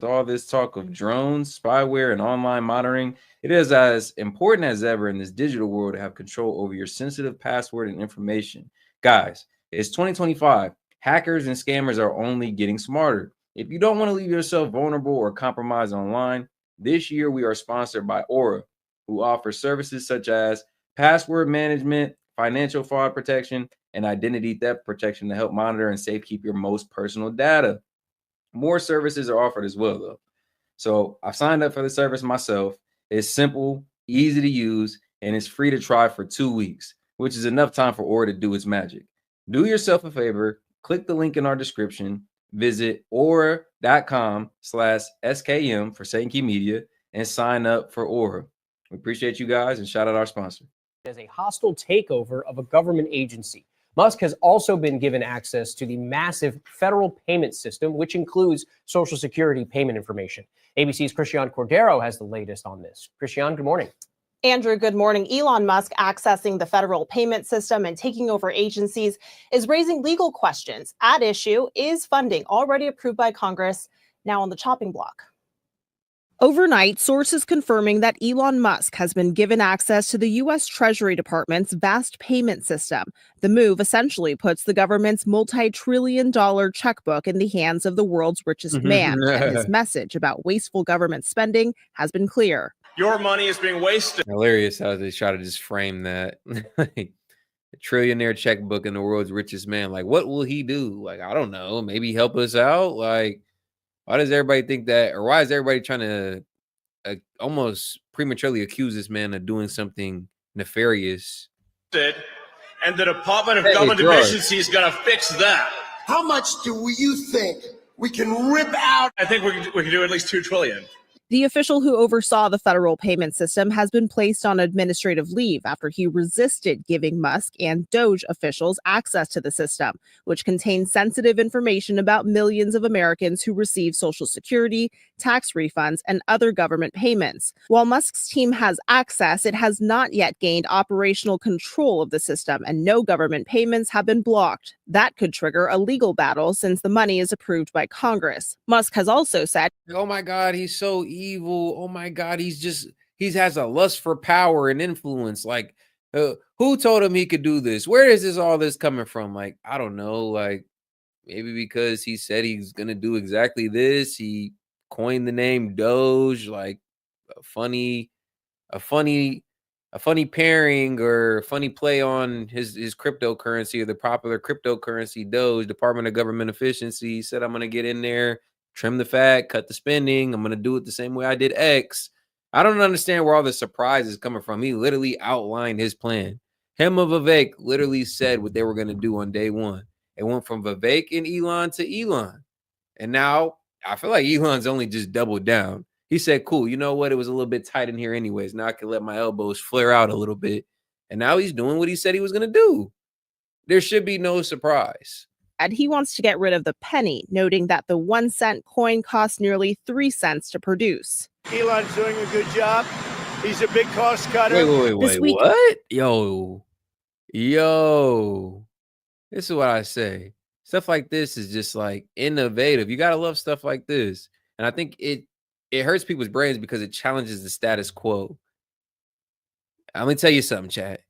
All this talk of drones, spyware, and online monitoring, it is as important as ever in this digital world to have control over your sensitive password and information. Guys, it's 2025. Hackers and scammers are only getting smarter. If you don't want to leave yourself vulnerable or compromised online, this year we are sponsored by Aura, who offers services such as password management, financial fraud protection, and identity theft protection to help monitor and safekeep your most personal data. More services are offered as well, though. So I've signed up for the service myself. It's simple, easy to use, and it's free to try for 2 weeks, which is enough time for Aura to do its magic. Do yourself a favor, click the link in our description, visit aura.com/SKM for Saint Media, and sign up for Aura. We appreciate you guys and shout out our sponsor. As a hostile takeover of a government agency. Musk has also been given access to the massive federal payment system, which includes Social Security payment information. ABC's Christian Cordero has the latest on this. Christian, good morning. Andrew, good morning. Elon Musk accessing the federal payment system and taking over agencies is raising legal questions. At issue is funding already approved by Congress, now on the chopping block. Overnight, sources confirming that Elon Musk has been given access to the U.S. Treasury Department's vast payment system. The move essentially puts the government's multi-trillion-dollar checkbook in the hands of the world's richest man, and his message about wasteful government spending has been clear. Your money is being wasted. Hilarious how they try to just frame that. A trillionaire checkbook in the world's richest man. Like, what will he do? Like, I don't know. Maybe help us out? Like, why does everybody think that? Or why is everybody trying to almost prematurely accuse this man of doing something nefarious? And the Department of Government Efficiency is going to fix that. How much do you think we can rip out? I think we can do at least $2 trillion. The official who oversaw the federal payment system has been placed on administrative leave after he resisted giving Musk and Doge officials access to the system, which contains sensitive information about millions of Americans who receive Social Security, tax refunds, and other government payments. While Musk's team has access, it has not yet gained operational control of the system, and no government payments have been blocked. That could trigger a legal battle since the money is approved by Congress. Musk has also said, "Oh my God, he's so evil. Oh my God, he has a lust for power and influence. Like, who told him he could do this? Where is all this coming from? Like, I don't know. Like, maybe because he said he's gonna do exactly this. He coined the name Doge, like a funny pairing or a funny play on his cryptocurrency or the popular cryptocurrency Doge. Department of Government Efficiency said, I'm gonna get in there, trim the fat, cut the spending. I'm going to do it the same way I did X. I don't understand where all the surprise is coming from. He literally outlined his plan. Him and Vivek literally said what they were going to do on day one. It went from Vivek and Elon to Elon. And now I feel like Elon's only just doubled down. He said, cool, you know what? It was a little bit tight in here anyways. Now I can let my elbows flare out a little bit. And now he's doing what he said he was going to do. There should be no surprise. And he wants to get rid of the penny, noting that the 1-cent coin costs nearly 3 cents to produce. Elon's doing a good job. He's a big cost cutter. Wait, what? Yo. This is what I say. Stuff like this is just like innovative. You got to love stuff like this. And I think it hurts people's brains because it challenges the status quo. I'm going to tell you something, chat.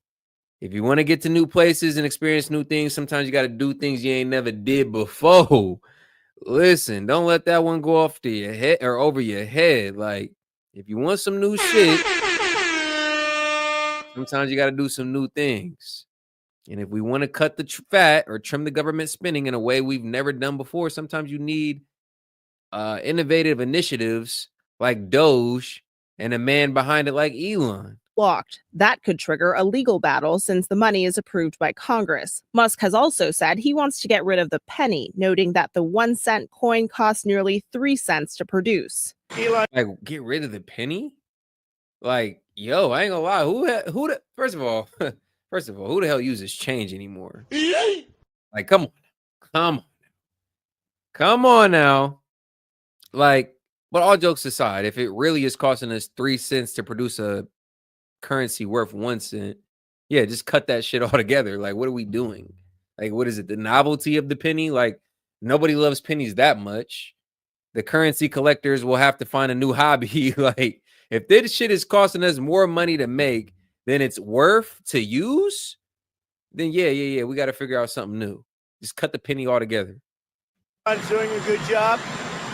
If you want to get to new places and experience new things, sometimes you got to do things you ain't never did before. Listen, don't let that one go off to your head or over your head. Like, if you want some new shit, sometimes you got to do some new things. And if we want to cut the fat or trim the government spending in a way we've never done before, sometimes you need innovative initiatives like Doge and a man behind it like Elon. Blocked. That could trigger a legal battle since the money is approved by Congress. Musk has also said he wants to get rid of the penny, noting that the 1-cent coin costs nearly 3 cents to produce. Like, get rid of the penny? Like, yo, I ain't gonna lie. First of all, who the hell uses change anymore? Like, come on now. Like, but all jokes aside, if it really is costing us 3 cents to produce a currency worth 1 cent, yeah, just cut that shit all together. Like, what are we doing? Like, what is it? The novelty of the penny? Like, nobody loves pennies that much. the currency collectors will have to find a new hobby. Like, if this shit is costing us more money to make than it's worth to use, then yeah, we got to figure out something new. Just cut the penny altogether. He's doing a good job.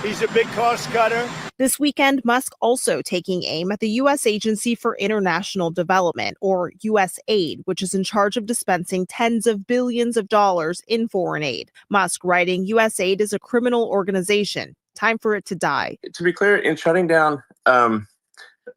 He's a big cost cutter. This weekend, Musk also taking aim at the U.S. Agency for International Development, or USAID, which is in charge of dispensing tens of billions of dollars in foreign aid. Musk writing USAID is a criminal organization. Time for it to die. To be clear, in shutting down,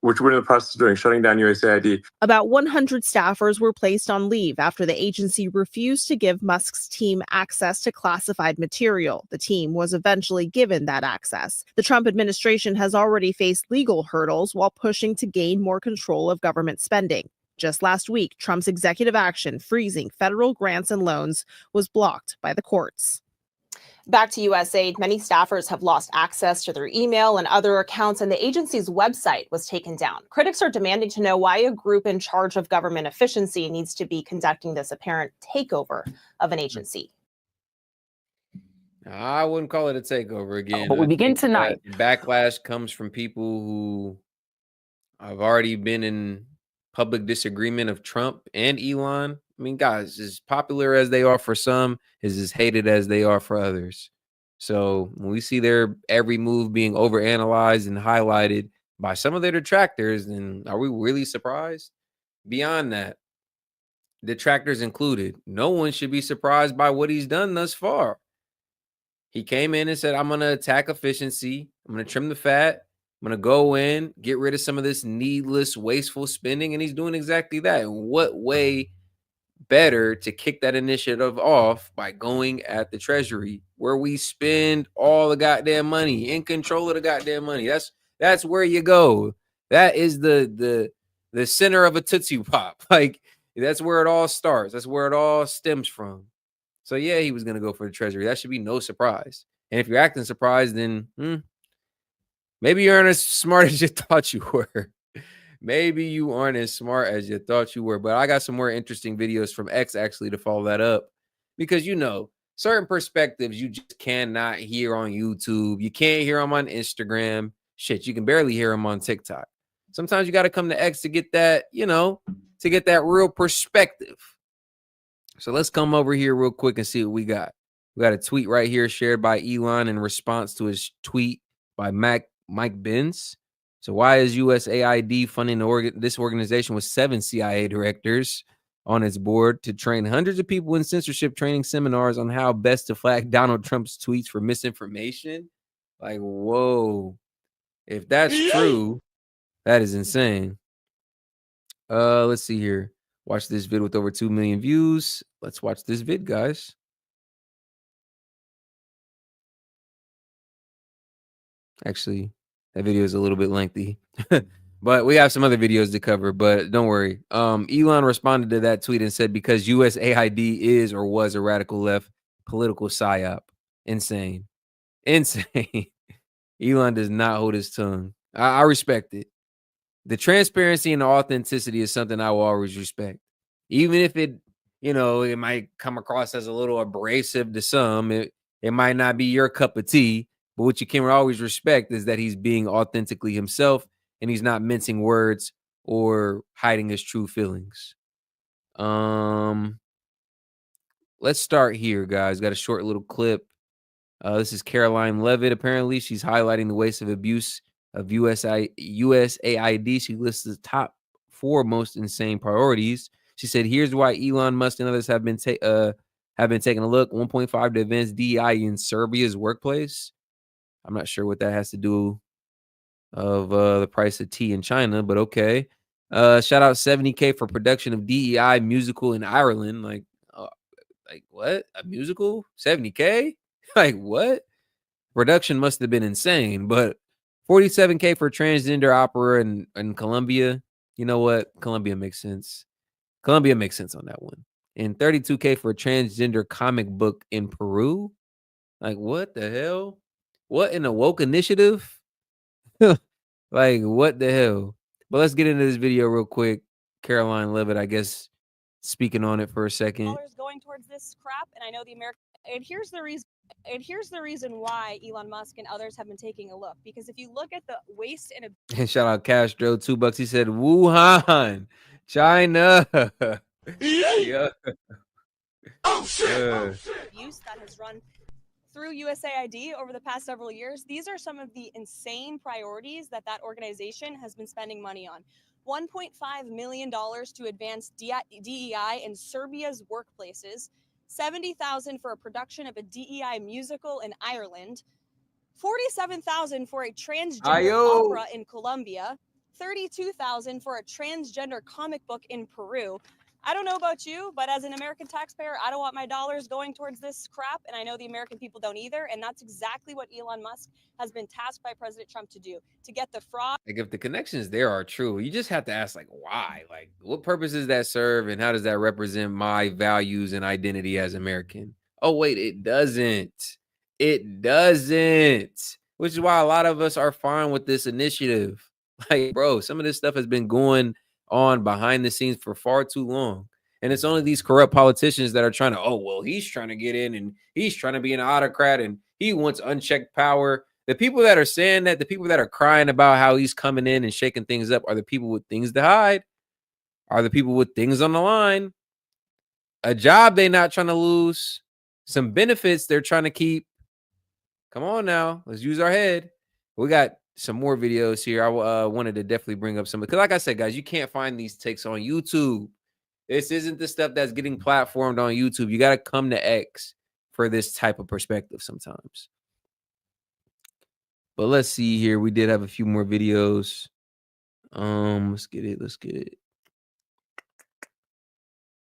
which we're in the process of doing, shutting down USAID. About 100 staffers were placed on leave after the agency refused to give Musk's team access to classified material. The team was eventually given that access. The Trump administration has already faced legal hurdles while pushing to gain more control of government spending. Just last week, Trump's executive action freezing federal grants and loans was blocked by the courts. Back to USAID, many staffers have lost access to their email and other accounts, and the agency's website was taken down. Critics are demanding to know why a group in charge of government efficiency needs to be conducting this apparent takeover of an agency. I wouldn't call it a takeover again. But we begin tonight. Backlash comes from people who have already been in public disagreement of Trump and Elon. I mean, guys, as popular as they are for some, is as hated as they are for others. So when we see their every move being overanalyzed and highlighted by some of their detractors, then are we really surprised? Beyond that, detractors included, no one should be surprised by what he's done thus far. He came in and said, I'm going to attack efficiency. I'm going to trim the fat. I'm going to go in, get rid of some of this needless, wasteful spending. And he's doing exactly that. In what way better to kick that initiative off by going at the Treasury, where we spend all the goddamn money, in control of the goddamn money. That's where you go. That is the center of a Tootsie Pop. Like, that's where it all starts. That's where it all stems from. So yeah, he was gonna go for the Treasury. That should be no surprise. And if you're acting surprised, then maybe you aren't as smart as you thought you were. Maybe you aren't as smart as you thought you were. But I got some more interesting videos from X actually to follow that up. Because, you know, certain perspectives you just cannot hear on YouTube. You can't hear them on Instagram. Shit, you can barely hear them on TikTok. Sometimes you got to come to X to get that, you know, to get that real perspective. So let's come over here real quick and see what we got. We got a tweet right here shared by Elon in response to his tweet by Mike Benz. So why is USAID funding this organization with 7 CIA directors on its board to train hundreds of people in censorship training seminars on how best to flag Donald Trump's tweets for misinformation? Like, whoa. If that's true, that is insane. Let's see here. Watch this vid with over 2 million views. Let's watch this vid, guys. Actually, that video is a little bit lengthy, but we have some other videos to cover, but don't worry. Elon responded to that tweet and said, because USAID is or was a radical left political psyop. Insane. Elon does not hold his tongue. I respect it. The transparency and the authenticity is something I will always respect. Even if it, you know, it might come across as a little abrasive to some, it might not be your cup of tea. But what you can always respect is that he's being authentically himself and he's not mincing words or hiding his true feelings. Let's start here, guys. Got a short little clip. This is Caroline Levitt. Apparently, she's highlighting the waste of abuse of USAID. She lists the top 4 most insane priorities. She said, here's why Elon Musk and others have been taking a look. 1.5 to advance DEI in Serbia's workplace. I'm not sure what that has to do of the price of tea in China, but okay. Shout out $70K for production of DEI musical in Ireland. Like what? A musical? $70K? Like what? Production must have been insane, but $47K for transgender opera in Colombia. You know what? Colombia makes sense. Colombia makes sense on that one. And $32K for a transgender comic book in Peru. Like what the hell? What in a woke initiative? Like, what the hell? But let's get into this video real quick. Caroline Levitt, I guess, speaking on it for a second. Going towards this crap, and I know the American. And here's the reason. And here's the reason why Elon Musk and others have been taking a look. Because if you look at the waste and And shout out Castro, $2. He said Wuhan, China. Yeah. abuse that has run through USAID over the past several years, these are some of the insane priorities that organization has been spending money on. $1.5 million to advance DEI in Serbia's workplaces, $70,000 for a production of a DEI musical in Ireland, $47,000 for a transgender opera in Colombia, $32,000 for a transgender comic book in Peru. I don't know about you, but as an American taxpayer, I don't want my dollars going towards this crap, and I know the American people don't either, and that's exactly what Elon Musk has been tasked by President Trump to do, to get the fraud. Like, if the connections there are true, you just have to ask, like, why? Like, what purpose does that serve, and how does that represent my values and identity as American? Oh, wait, it doesn't. It doesn't. Which is why a lot of us are fine with this initiative. Like, bro, some of this stuff has been going on behind the scenes for far too long. And it's only these corrupt politicians that are trying to, oh, well, he's trying to get in and he's trying to be an autocrat and he wants unchecked power. The people that are saying that, the people that are crying about how he's coming in and shaking things up are the people with things to hide, are the people with things on the line, a job they're not trying to lose, some benefits they're trying to keep. Come on now, let's use our head. We got some more videos here. I wanted to definitely bring up some, because like I said, guys, you can't find these takes on YouTube. This isn't the stuff that's getting platformed on YouTube. You got to come to X for this type of perspective sometimes. But let's see here. We did have a few more videos. Let's get it.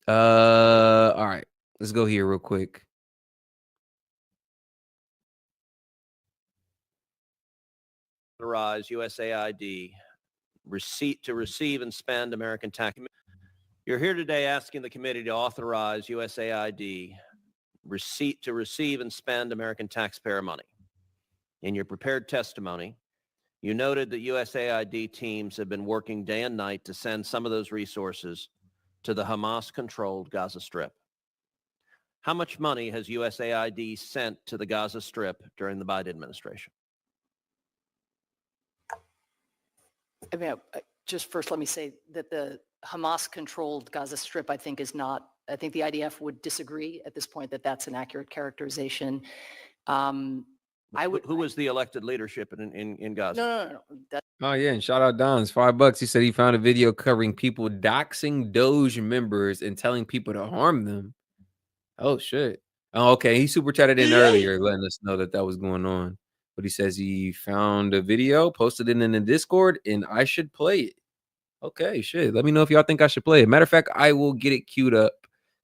All right. Let's go here real quick. Authorize USAID to receive and spend American tax. You're here today asking the committee to authorize USAID to receive and spend American taxpayer money. In your prepared testimony, you noted that USAID teams have been working day and night to send some of those resources to the Hamas-controlled Gaza Strip. How much money has USAID sent to the Gaza Strip during the Biden administration? I mean, just first let me say that the Hamas-controlled Gaza Strip, I think, is not, I think the IDF would disagree at this point that that's an accurate characterization. Who was the elected leadership in Gaza? No. Oh, yeah, and shout out Don's $5. He said he found a video covering people doxing Doge members and telling people to harm them. Oh, shit. Oh, okay, he super chatted in earlier letting us know that was going on. But he says he found a video, posted it in the Discord, and I should play it. Okay, shit. Let me know if y'all think I should play it. Matter of fact, I will get it queued up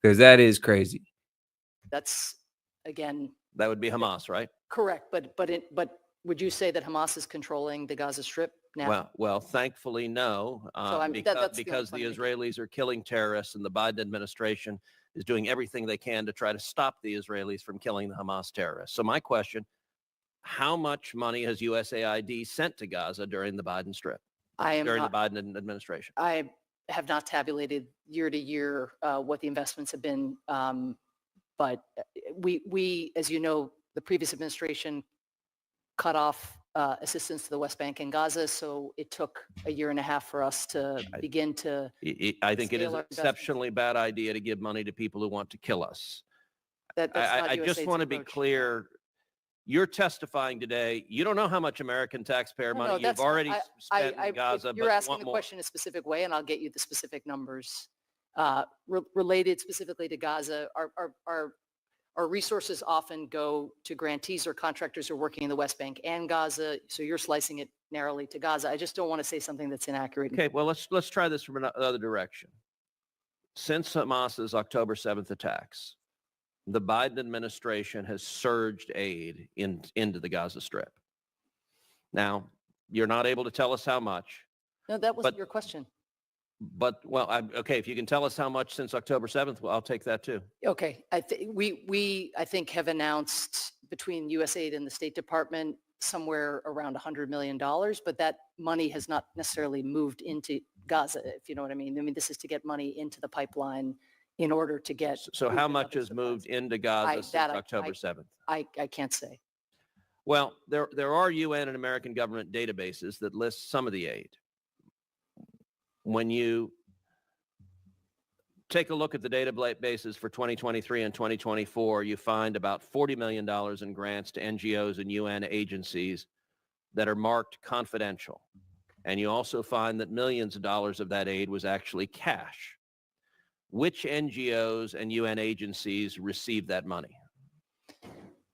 because that is crazy. That's, again... That would be Hamas, right? Correct, but would you say that Hamas is controlling the Gaza Strip now? Well, thankfully, no, because the Israelis are killing terrorists and the Biden administration is doing everything they can to try to stop the Israelis from killing the Hamas terrorists. So my question, how much money has USAID sent to Gaza during the Biden Strip, during the Biden administration? I have not tabulated year to year what the investments have been, but we, as you know, the previous administration cut off assistance to the West Bank and Gaza, so it took a year and a half for us to begin to. I think it is an exceptionally bad idea to give money to people who want to kill us. I just want to be clear. You're testifying today. You don't know how much American taxpayer money you've already spent in Gaza. You're asking the question in a specific way, and I'll get you the specific numbers related specifically to Gaza. Our resources often go to grantees or contractors who are working in the West Bank and Gaza. So you're slicing it narrowly to Gaza. I just don't want to say something that's inaccurate. Okay, well, let's try this from another direction. Since Hamas's October 7th attacks, the Biden administration has surged aid into the Gaza Strip. Now, you're not able to tell us how much. No, that wasn't your question. But, well, okay, if you can tell us how much since October 7th, well, I'll take that too. Okay, we I think have announced between USAID and the State Department somewhere around $100 million, but that money has not necessarily moved into Gaza, if you know what I mean. I mean, this is to get money into the pipeline in order to get. So food how and much other has supplies. moved into Gaza since October 7th? I can't say. Well, there are UN and American government databases that list some of the aid. When you take a look at the databases for 2023 and 2024, you find about $40 million in grants to NGOs and UN agencies that are marked confidential. And you also find that millions of dollars of that aid was actually cash. Which NGOs and UN agencies received that money?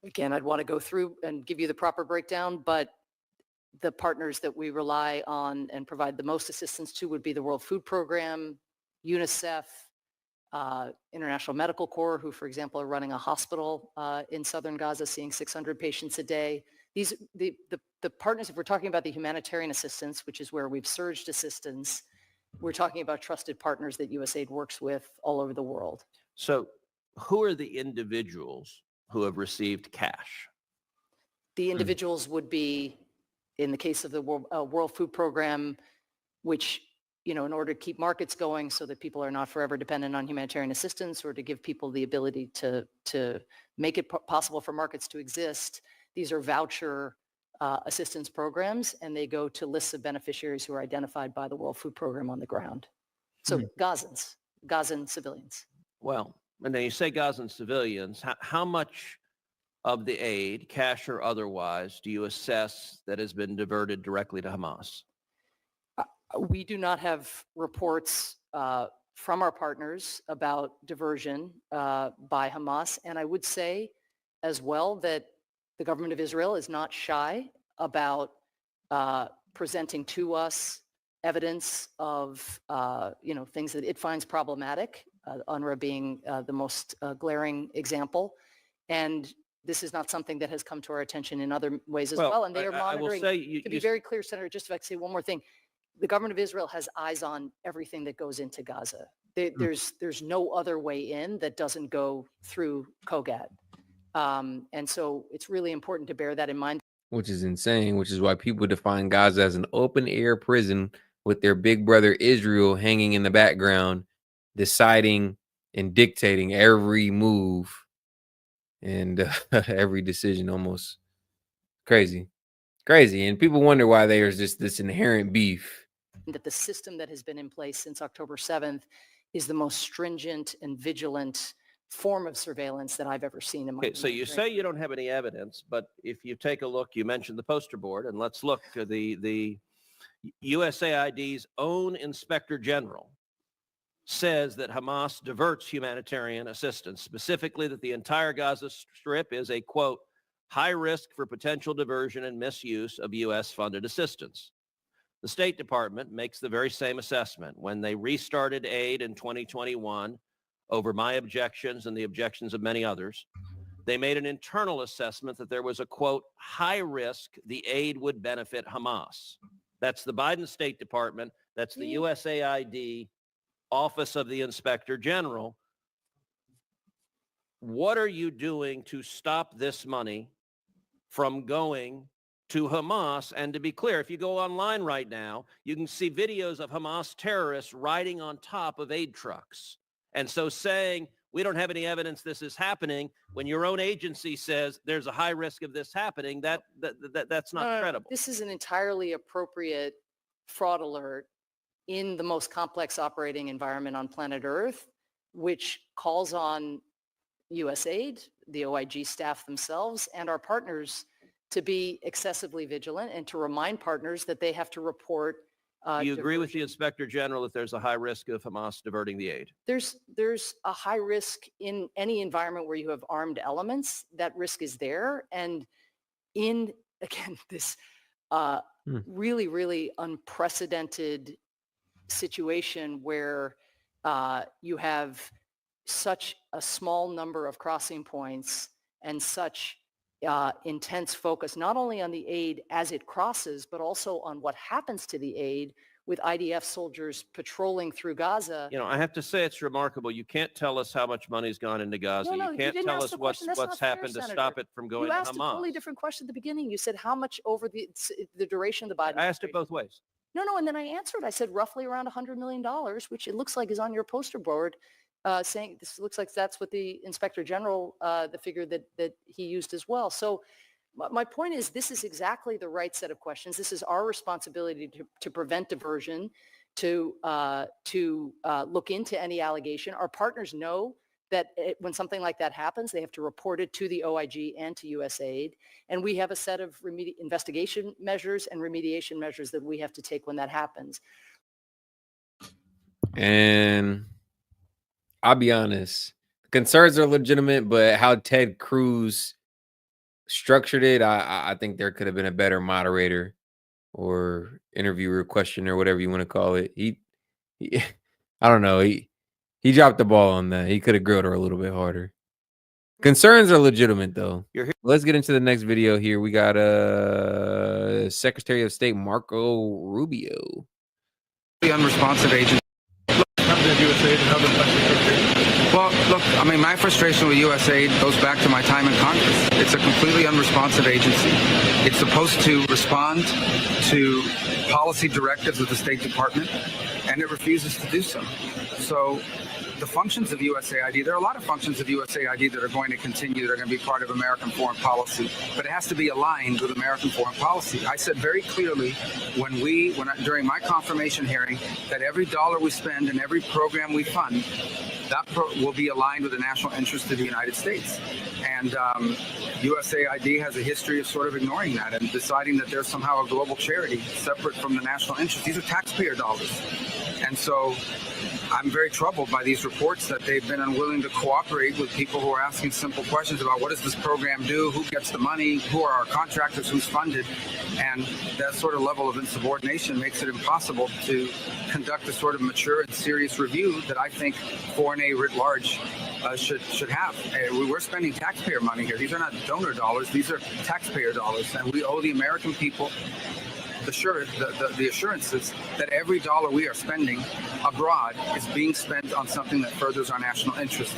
Again, I'd want to go through and give you the proper breakdown, but the partners that we rely on and provide the most assistance to would be the World Food Program, UNICEF, International Medical Corps, who, for example, are running a hospital in southern Gaza, seeing 600 patients a day. The partners, if we're talking about the humanitarian assistance, which is where we've surged assistance, we're talking about trusted partners that USAID works with all over the world. So who are the individuals who have received cash? The individuals would be, in the case of the World Food Program, which, in order to keep markets going so that people are not forever dependent on humanitarian assistance, or to give people the ability to make it possible for markets to exist, these are voucher assistance programs, and they go to lists of beneficiaries who are identified by the World Food Program on the ground. So Gazan civilians. Well, and then you say Gazan civilians, how much of the aid, cash or otherwise, do you assess that has been diverted directly to Hamas? We do not have reports from our partners about diversion by Hamas. And I would say as well that the government of Israel is not shy about presenting to us evidence of things that it finds problematic, UNRWA being the most glaring example. And this is not something that has come to our attention in other ways as well. And they are monitoring. I will say to be very clear, Senator, just if I could say one more thing, the government of Israel has eyes on everything that goes into Gaza. There's no other way in that doesn't go through Kogat. And so it's really important to bear that in mind. Which is insane, which is why people define Gaza as an open air prison with their big brother Israel hanging in the background, deciding and dictating every move and every decision. Almost crazy. And people wonder why there's just this inherent beef. That the system that has been in place since October 7th is the most stringent and vigilant form of surveillance that I've ever seen in my life. So you say you don't have any evidence, but if you take a look, you mentioned the poster board, and let's look at the USAID's own Inspector General says that Hamas diverts humanitarian assistance, specifically that the entire Gaza Strip is a, quote, high risk for potential diversion and misuse of U.S.-funded assistance. The State Department makes the very same assessment. When they restarted aid in 2021, over my objections and the objections of many others, they made an internal assessment that there was a, quote, high risk the aid would benefit Hamas. That's the Biden State Department. That's the USAID Office of the Inspector General. What are you doing to stop this money from going to Hamas? And to be clear, if you go online right now, you can see videos of Hamas terrorists riding on top of aid trucks. And so saying we don't have any evidence this is happening when your own agency says there's a high risk of this happening, that's not credible. This is an entirely appropriate fraud alert in the most complex operating environment on planet Earth, which calls on USAID, the OIG staff themselves, and our partners to be excessively vigilant and to remind partners that they have to report. Do you agree with the Inspector General that there's a high risk of Hamas diverting the aid? There's a high risk in any environment where you have armed elements. That risk is there. And in, again, this really, really unprecedented situation where you have such a small number of crossing points and such intense focus, not only on the aid as it crosses, but also on what happens to the aid with IDF soldiers patrolling through Gaza. I have to say it's remarkable. You can't tell us how much money's gone into Gaza. No, you can't tell us what's happened to stop it from going to Hamas. You asked a totally different question at the beginning. You said how much over the duration of the Biden I asked it both ways. No, and then I answered. I said roughly around $100 million, which it looks like is on your poster board. saying this looks like that's what the Inspector General, the figure that he used as well. So my point is, this is exactly the right set of questions. This is our responsibility to prevent diversion, to look into any allegation. Our partners know that when something like that happens, they have to report it to the OIG and to USAID. And we have a set of investigation measures and remediation measures that we have to take when that happens. And I'll be honest, concerns are legitimate, but how Ted Cruz structured it, I think there could have been a better moderator or interviewer, questioner, whatever you want to call it. He I don't know. He dropped the ball on that. He could have grilled her a little bit harder. Concerns are legitimate, though. Let's get into the next video here. We got Secretary of State Marco Rubio. The unresponsive agent. Well, look, I mean, my frustration with USAID goes back to my time in Congress. It's a completely unresponsive agency. It's supposed to respond to policy directives of the State Department, and it refuses to do so. So the functions of USAID, there are a lot of functions of USAID that are going to continue, that are going to be part of American foreign policy, but it has to be aligned with American foreign policy. I said very clearly during my confirmation hearing that every dollar we spend and every program we fund, that will be aligned with the national interest of the United States. And USAID has a history of sort of ignoring that and deciding that there's somehow a global charity separate from the national interest. These are taxpayer dollars. And so I'm very troubled by these reports that they've been unwilling to cooperate with people who are asking simple questions about what does this program do, who gets the money, who are our contractors, who's funded. And that sort of level of insubordination makes it impossible to conduct the sort of mature and serious review that I think foreign aid writ large should have. We're spending taxpayer money here. These are not donor dollars. These are taxpayer dollars. And we owe the American people the assurances that every dollar we are spending abroad is being spent on something that furthers our national interest.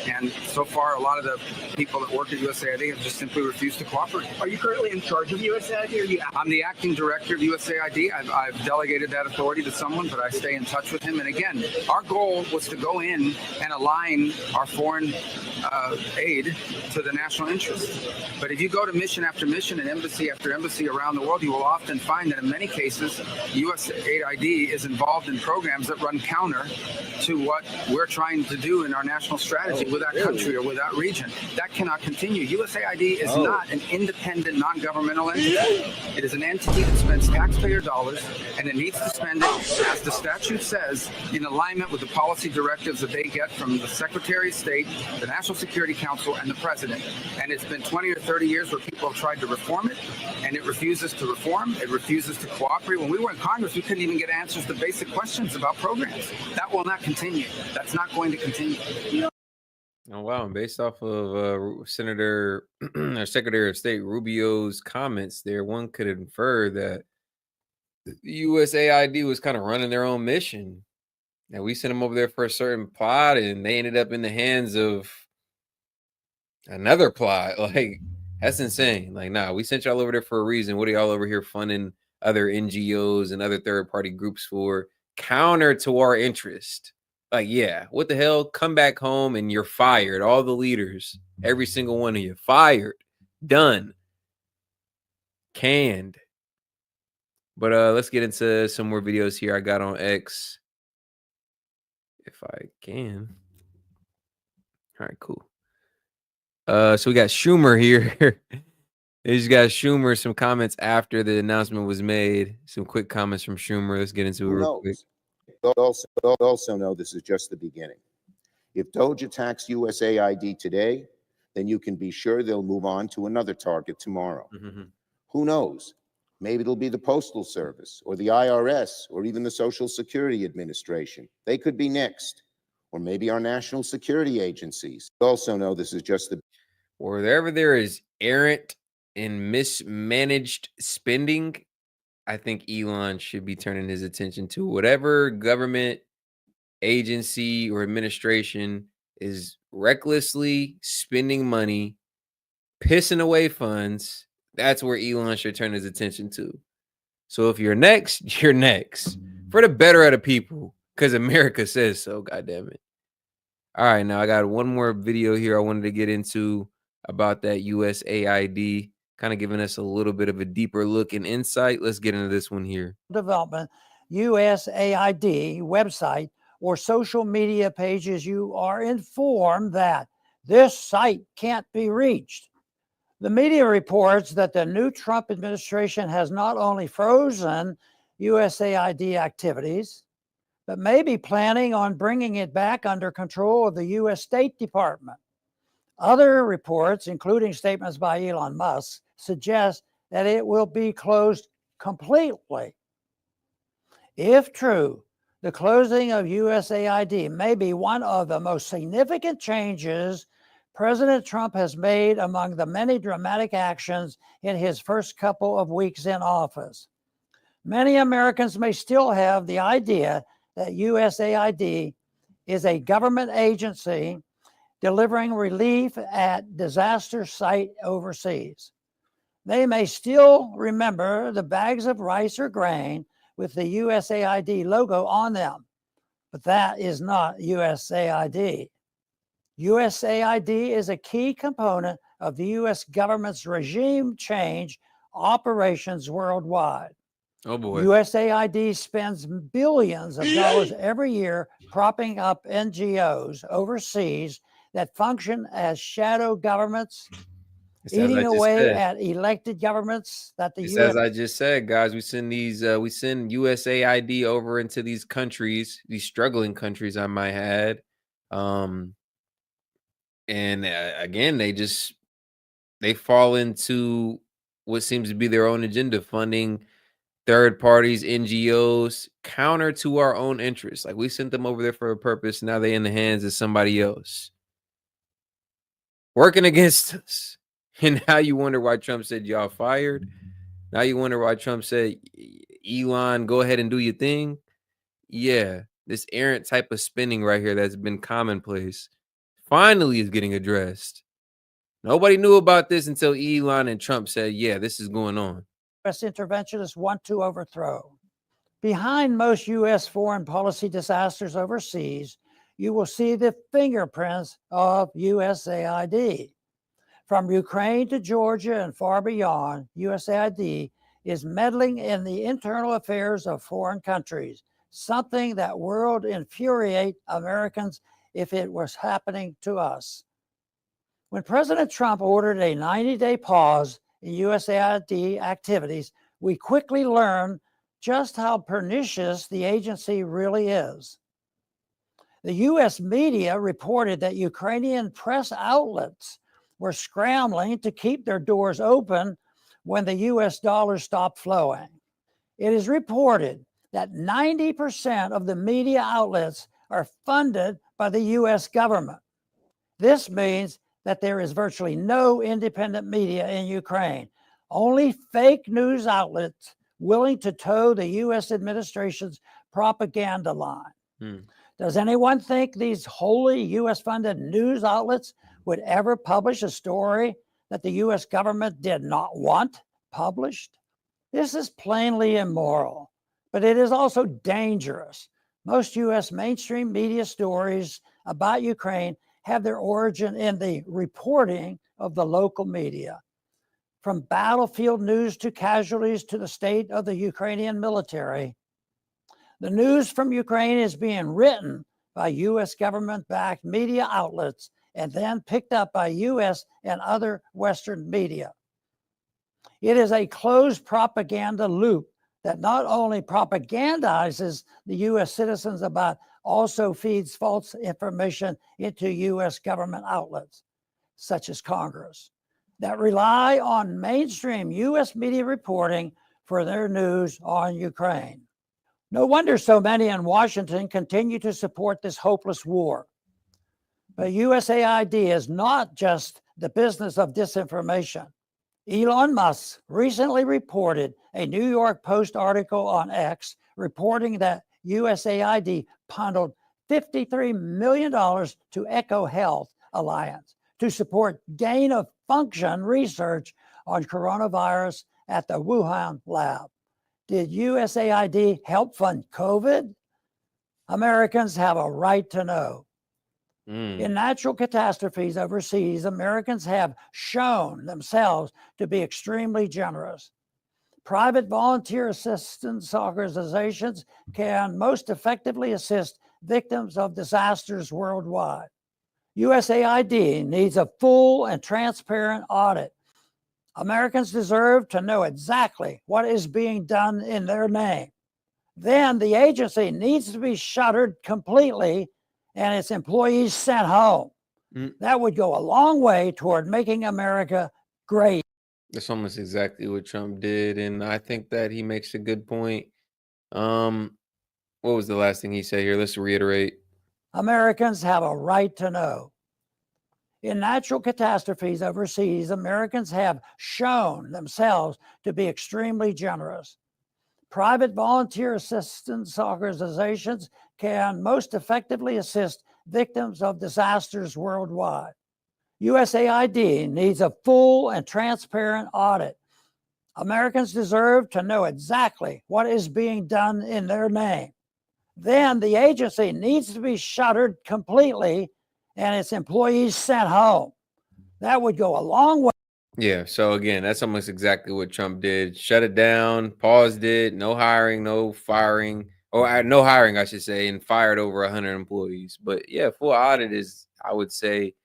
And so far, a lot of the people that work at USAID have just simply refused to cooperate. Are you currently in charge of USAID? I'm the acting director of USAID. I've delegated that authority to someone, but I stay in touch with him. And again, our goal was to go in and align our foreign aid to the national interest. But if you go to mission after mission and embassy after embassy around the world, you will often find that in many cases, USAID is involved in programs that run counter to what we're trying to do in our national strategy with that country or with that region. That cannot continue. USAID is not an independent, non-governmental entity. It is an entity that spends taxpayer dollars, and it needs to spend it, as the statute says, in alignment with the policy directives that they get from the Secretary of State, the National Security Council, and the President. And it's been 20 or 30 years where people have tried to reform it, and it refuses to reform. It refuses to cooperate. When we were in Congress, we couldn't even get answers to basic questions about programs. That will not continue. That's not going to continue. Oh, wow. And based off of Senator or Secretary of State Rubio's comments there, one could infer that the USAID was kind of running their own mission. And we sent them over there for a certain plot, and they ended up in the hands of another plot. Like, that's insane. Like, nah, we sent y'all over there for a reason. What are y'all over here funding other NGOs and other third-party groups for? Counter to our interest. Like, yeah, what the hell? Come back home and you're fired. All the leaders, every single one of you, fired. Done. Canned. But let's get into some more videos here I got on X. If I can. All right, cool. So we got Schumer here. They just got Schumer some comments after the announcement was made. Some quick comments from Schumer. Let's get into it real quick. Also know this is just the beginning. If Doge attacks USAID today, then you can be sure they'll move on to another target tomorrow. Who knows? Maybe it'll be the Postal Service or the IRS or even the Social Security Administration. They could be next. Or maybe our national security agencies. Also know this is just the... Wherever there is errant and mismanaged spending, I think Elon should be turning his attention to whatever government agency or administration is recklessly spending money, pissing away funds. That's where Elon should turn his attention to. So if you're next, you're next. For the better of the people, because America says so, goddammit. All right, now I got one more video here I wanted to get into about that USAID, kind of giving us a little bit of a deeper look and insight. Let's get into this one here. Development, USAID website or social media pages, you are informed that this site can't be reached. The media reports that the new Trump administration has not only frozen USAID activities, but may be planning on bringing it back under control of the U.S. State Department. Other reports, including statements by Elon Musk, suggest that it will be closed completely. If true, the closing of USAID may be one of the most significant changes President Trump has made among the many dramatic actions in his first couple of weeks in office. Many Americans may still have the idea that USAID is a government agency delivering relief at disaster site overseas. They may still remember the bags of rice or grain with the USAID logo on them, but that is not USAID. USAID is a key component of the U.S. government's regime change operations worldwide. Oh boy. USAID spends billions of dollars every year propping up NGOs overseas that function as shadow governments, eating away at elected governments that the Just U.S. as I just said, guys, we send USAID over into these countries, these struggling countries, I might add. And again, they fall into what seems to be their own agenda, funding third parties, NGOs, counter to our own interests. Like, we sent them over there for a purpose. Now they in the hands of somebody else working against us. And now you wonder why Trump said y'all fired. Now you wonder why Trump said, Elon, go ahead and do your thing. Yeah, this errant type of spending right here that's been commonplace finally is getting addressed. Nobody knew about this until Elon and Trump said, yeah, this is going on. U.S. interventionists want to overthrow. Behind most U.S. foreign policy disasters overseas, you will see the fingerprints of USAID. From Ukraine to Georgia and far beyond, USAID is meddling in the internal affairs of foreign countries, something that would infuriate Americans if it was happening to us. When President Trump ordered a 90-day pause in USAID activities, we quickly learned just how pernicious the agency really is. The U.S. media reported that Ukrainian press outlets were scrambling to keep their doors open when the U.S. dollar stopped flowing. It is reported that 90% of the media outlets are funded by the U.S. government. This means that there is virtually no independent media in Ukraine, only fake news outlets willing to toe the U.S. administration's propaganda line. Does anyone think these wholly U.S.-funded news outlets would ever publish a story that the U.S. government did not want published? This is plainly immoral, but it is also dangerous. Most U.S. mainstream media stories about Ukraine have their origin in the reporting of the local media. From battlefield news to casualties to the state of the Ukrainian military, the news from Ukraine is being written by U.S. government-backed media outlets and then picked up by U.S. and other Western media. It is a closed propaganda loop that not only propagandizes the U.S. citizens but also feeds false information into U.S. government outlets, such as Congress, that rely on mainstream U.S. media reporting for their news on Ukraine. No wonder so many in Washington continue to support this hopeless war. But USAID is not just the business of disinformation. Elon Musk recently reported a New York Post article on X reporting that USAID bundled $53 million to Echo Health Alliance to support gain-of-function research on coronavirus at the Wuhan lab. Did USAID help fund COVID? Americans have a right to know. In natural catastrophes overseas, Americans have shown themselves to be extremely generous. Private volunteer assistance organizations can most effectively assist victims of disasters worldwide. USAID needs a full and transparent audit. Americans deserve to know exactly what is being done in their name. Then the agency needs to be shuttered completely and its employees sent home. That would go a long way toward making America great. That's almost exactly what Trump did, and I think that he makes a good point. What was the last thing he said here? Let's reiterate. Americans have a right to know. In natural catastrophes overseas, Americans have shown themselves to be extremely generous. Private volunteer assistance organizations can most effectively assist victims of disasters worldwide. USAID needs a full and transparent audit. Americans deserve to know exactly what is being done in their name. Then the agency needs to be shuttered completely and its employees sent home. That would go a long way. Yeah, so again, that's almost exactly what Trump did. Shut it down, paused it, no hiring, no firing, or no hiring, I should say, and fired over 100 employees. But yeah, full audit is, I would say,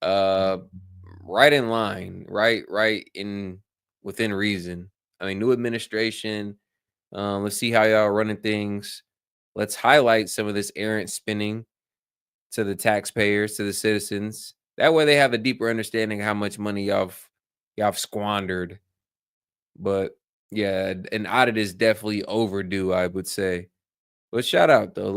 right in line, right in within reason. I mean, new administration. Let's see how y'all running things. Let's highlight some of this errant spending to the taxpayers, to the citizens. That way they have a deeper understanding of how much money y'all have squandered. But yeah, an audit is definitely overdue, I would say. But shout out though.